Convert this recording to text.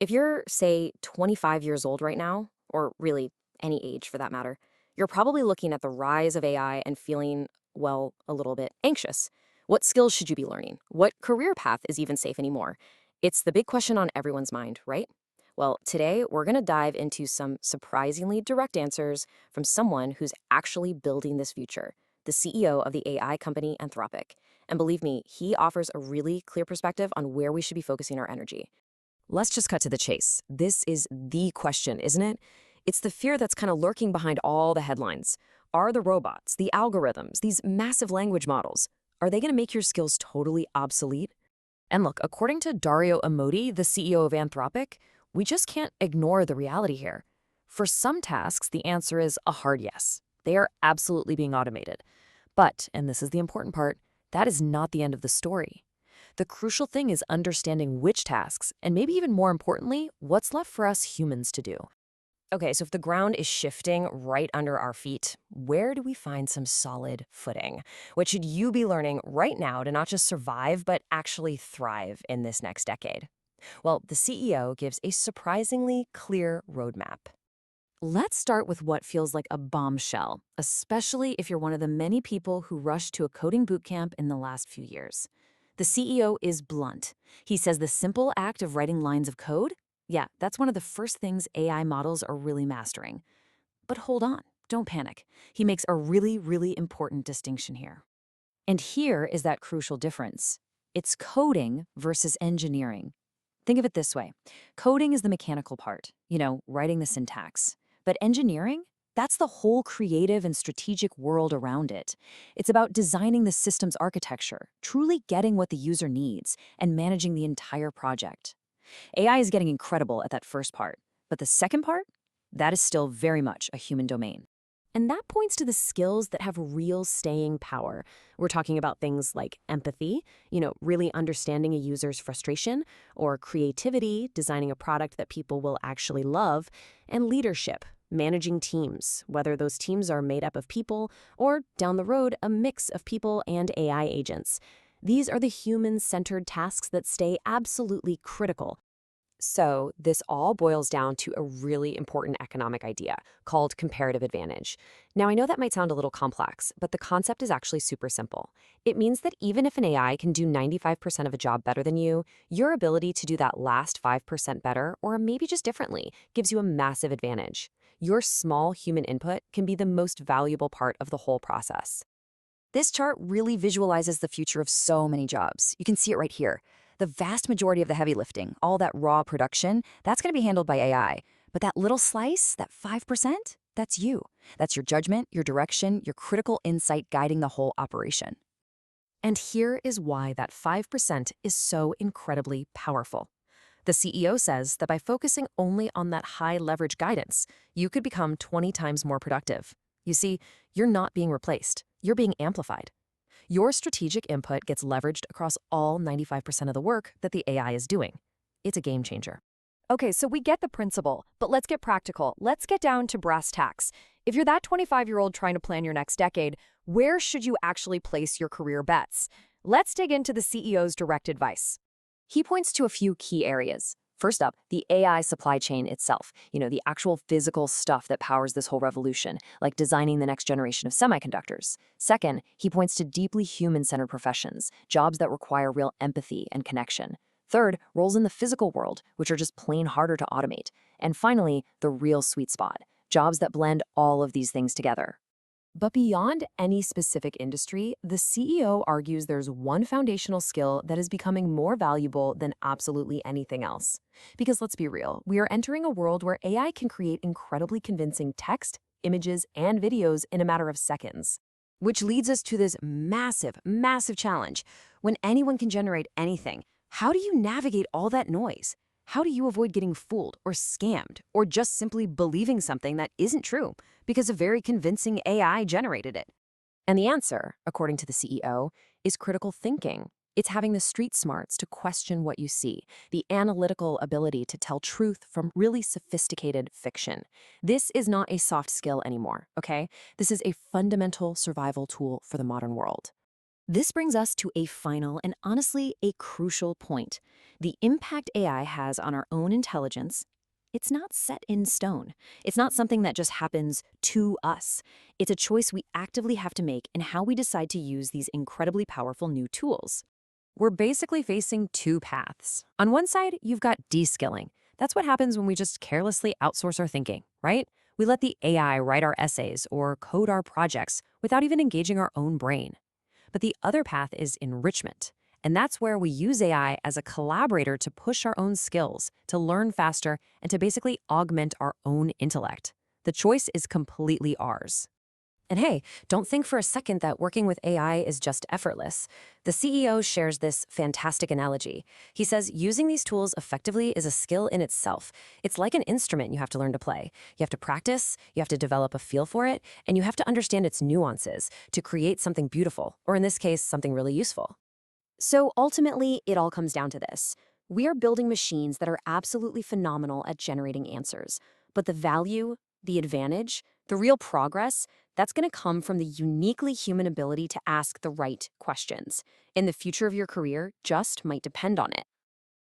If you're, say, 25 years old right now, or really any age for that matter, you're probably looking at the rise of AI and feeling, well, a little bit anxious. What skills should you be learning? What career path is even safe anymore? It's the big question on everyone's mind, right? Well, today we're going to dive into some surprisingly direct answers from someone who's actually building this future, the CEO of the AI company Anthropic. And believe me, he offers a really clear perspective on where we should be focusing our energy. Let's just cut to the chase. This is the question, isn't it? It's the fear that's kind of lurking behind all the headlines. Are the robots, the algorithms, these massive language models, are they going to make your skills totally obsolete? And look, according to Dario Amodei, the CEO of Anthropic, we just can't ignore the reality here. For some tasks, the answer is a hard yes. They are absolutely being automated. But, and this is the important part, that is not the end of the story. The crucial thing is understanding which tasks, and maybe even more importantly, what's left for us humans to do. Okay, so if the ground is shifting right under our feet, where do we find some solid footing? What should you be learning right now to not just survive, but actually thrive in this next decade? Well, the CEO gives a surprisingly clear roadmap. Let's start with what feels like a bombshell, especially if you're one of the many people who rushed to a coding bootcamp in the last few years. The CEO is blunt. He says the simple act of writing lines of code, yeah, that's one of the first things AI models are really mastering. But hold on, don't panic. He makes a really, really important distinction here. And here is that crucial difference. It's coding versus engineering. Think of it this way. Coding is the mechanical part, writing the syntax. But engineering? That's the whole creative and strategic world around it. It's about designing the system's architecture, truly getting what the user needs, and managing the entire project. AI is getting incredible at that first part, but the second part? That is still very much a human domain. And that points to the skills that have real staying power. We're talking about things like empathy, really understanding a user's frustration, or creativity, designing a product that people will actually love, and leadership, managing teams, whether those teams are made up of people or, down the road, a mix of people and AI agents. These are the human-centered tasks that stay absolutely critical. So this all boils down to a really important economic idea called comparative advantage. Now, I know that might sound a little complex, but the concept is actually super simple. It means that even if an AI can do 95% of a job better than you, your ability to do that last 5% better, or maybe just differently, gives you a massive advantage. Your small human input can be the most valuable part of the whole process. This chart really visualizes the future of so many jobs. You can see it right here. The vast majority of the heavy lifting, all that raw production, that's going to be handled by AI. But that little slice, that 5%, that's you. That's your judgment, your direction, your critical insight guiding the whole operation. And here is why that 5% is so incredibly powerful. The CEO says that by focusing only on that high leverage guidance, you could become 20 times more productive. You see, you're not being replaced. You're being amplified. Your strategic input gets leveraged across all 95% of the work that the AI is doing. It's a game changer. Okay, so we get the principle, but let's get practical. Let's get down to brass tacks. If you're that 25-year-old trying to plan your next decade, where should you actually place your career bets? Let's dig into the CEO's direct advice. He points to a few key areas. First up, the AI supply chain itself, the actual physical stuff that powers this whole revolution, like designing the next generation of semiconductors. Second, he points to deeply human-centered professions, jobs that require real empathy and connection. Third, roles in the physical world, which are just plain harder to automate. And finally, the real sweet spot, jobs that blend all of these things together. But beyond any specific industry, the CEO argues there's one foundational skill that is becoming more valuable than absolutely anything else. Because let's be real, we are entering a world where AI can create incredibly convincing text, images, and videos in a matter of seconds. Which leads us to this massive, massive challenge. When anyone can generate anything, how do you navigate all that noise? How do you avoid getting fooled or scammed or just simply believing something that isn't true because a very convincing AI generated it? And the answer, according to the CEO, is critical thinking. It's having the street smarts to question what you see, the analytical ability to tell truth from really sophisticated fiction. This is not a soft skill anymore, okay? This is a fundamental survival tool for the modern world. This brings us to a final and honestly a crucial point. The impact AI has on our own intelligence, it's not set in stone. It's not something that just happens to us. It's a choice we actively have to make in how we decide to use these incredibly powerful new tools. We're basically facing two paths. On one side, you've got de-skilling. That's what happens when we just carelessly outsource our thinking, right? We let the AI write our essays or code our projects without even engaging our own brain. But the other path is enrichment. And that's where we use AI as a collaborator to push our own skills, to learn faster, and to basically augment our own intellect. The choice is completely ours. And hey, don't think for a second that working with AI is just effortless. The CEO shares this fantastic analogy. He says using these tools effectively is a skill in itself. It's like an instrument you have to learn to play. You have to practice, you have to develop a feel for it, and you have to understand its nuances to create something beautiful, or in this case, something really useful. So ultimately, it all comes down to this. We are building machines that are absolutely phenomenal at generating answers. But the value, the advantage, the real progress, that's going to come from the uniquely human ability to ask the right questions. And the future of your career just might depend on it.